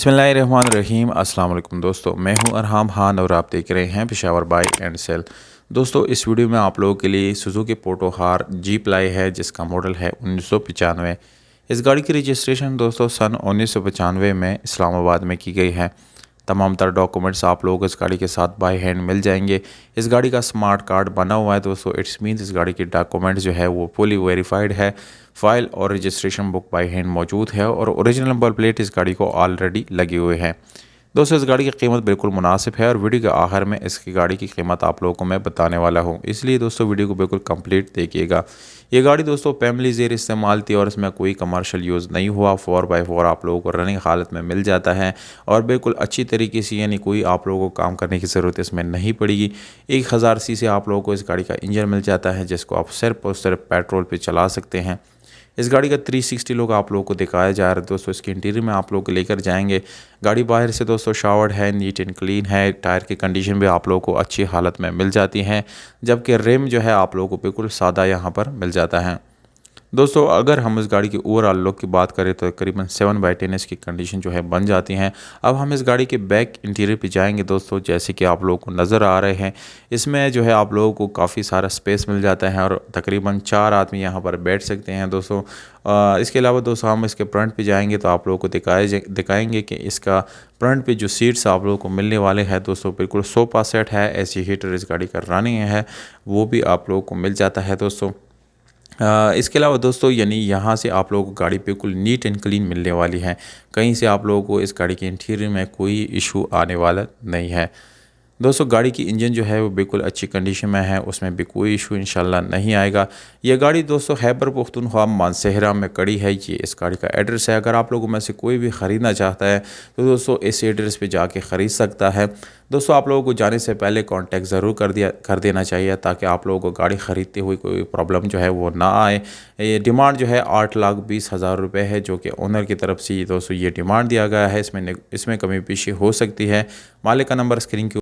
बिस्मिल्लाहिर्रहमानिर्रहीम। अस्सलाम वालेकुम दोस्तों, मैं हूं अरहाम खान और आप देख रहे हैं पेशावर बाय एंड सेल। दोस्तों, इस वीडियो में आप लोगों के लिए सुजुकी पोटोहार जीप लाई है जिसका मॉडल है 1995। इस गाड़ी की रजिस्ट्रेशन दोस्तों सन 1995 में इस्लामाबाद में की गई है। तमाम तर डॉक्यूमेंट्स आप लोगों को इस गाड़ी के साथ बाय हैंड मिल जाएंगे। इस गाड़ी का स्मार्ट कार्ड बना हुआ है दोस्तों। इट्स मीन्स इस गाड़ी के डॉक्यूमेंट जो है वो फुली वेरीफाइड है। फाइल और रजिस्ट्रेशन बुक बाय हैंड मौजूद है और ओरिजिनल नंबर प्लेट इस गाड़ी को ऑलरेडी लगे हुए हैं। दोस्तों, इस गाड़ी की कीमत बिल्कुल मुनासिब है और वीडियो के आखिर में इसकी गाड़ी की कीमत आप लोगों को मैं बताने वाला हूं, इसलिए दोस्तों वीडियो को बिल्कुल कंप्लीट देखिएगा। ये गाड़ी दोस्तों फैमिली ज़ेर इस्तेमाल थी और इसमें कोई कमर्शियल यूज़ नहीं हुआ। 4x4 आप लोगों को रनिंग हालत में मिल जाता है और बिल्कुल अच्छी तरीके से, यानी कोई आप लोगों को काम करने की ज़रूरत इसमें नहीं पड़ेगी। 1000 सीसी आप लोगों को इस गाड़ी का इंजन मिल जाता है जिसको आप सिर्फ और सिर्फ पेट्रोल पर चला सकते हैं। इस गाड़ी का 360 लुक आप लोगों को दिखाया जा रहा है दोस्तों। इसके इंटीरियर में आप लोग को लेकर जाएंगे। गाड़ी बाहर से दोस्तों शावर्ड है, नीट एंड क्लीन है। टायर की कंडीशन भी आप लोगों को अच्छी हालत में मिल जाती है, जबकि रिम जो है आप लोगों को बिल्कुल सादा यहाँ पर मिल जाता है। दोस्तों, अगर हम इस गाड़ी की ओवरऑल लुक की बात करें तो तकरीबन 7/10 इसकी कंडीशन जो है बन जाती हैं। अब हम इस गाड़ी के बैक इंटीरियर पे जाएंगे दोस्तों। जैसे कि आप लोगों को नज़र आ रहे हैं, इसमें जो है आप लोगों को काफ़ी सारा स्पेस मिल जाता है और तकरीबन 4 आदमी यहाँ पर बैठ सकते हैं दोस्तों। इसके अलावा दोस्तों हम इसके फ्रंट पे जाएंगे तो आप लोगों को दिखाएंगे कि इसका फ्रंट पे जो सीट्स आप लोगों को मिलने वाले हैं दोस्तों, बिल्कुल सोफ़ा सेट है। एसी हीटर इस गाड़ी का रनिंग है, वो भी आप लोगों को मिल जाता है दोस्तों। इसके अलावा दोस्तों, यानी यहाँ से आप लोगों को गाड़ी बिल्कुल नीट एंड क्लीन मिलने वाली है। कहीं से आप लोगों को इस गाड़ी के इंटीरियर में कोई इशू आने वाला नहीं है। दोस्तों, गाड़ी की इंजन जो है वो बिल्कुल अच्छी कंडीशन में है, उसमें भी कोई इशू इंशाल्लाह नहीं आएगा। यह गाड़ी दोस्तों खैबर पख्तूनख्वा मानसहरा में कड़ी है। ये इस गाड़ी का एड्रेस है। अगर आप लोगों में से कोई भी ख़रीदना चाहता है तो दोस्तों इस एड्रेस पे जाके ख़रीद सकता है। दोस्तों, आप लोगों को जाने से पहले कांटेक्ट ज़रूर कर देना चाहिए ताकि आप लोगों को गाड़ी ख़रीदते हुए कोई प्रॉब्लम जो है वो ना आए। ये डिमांड जो है 8,20,000 रुपये है, जो कि ओनर की तरफ से दोस्तों ये डिमांड दिया गया है। इसमें कमी पेशी हो सकती है। मालिक का नंबर स्क्रीन के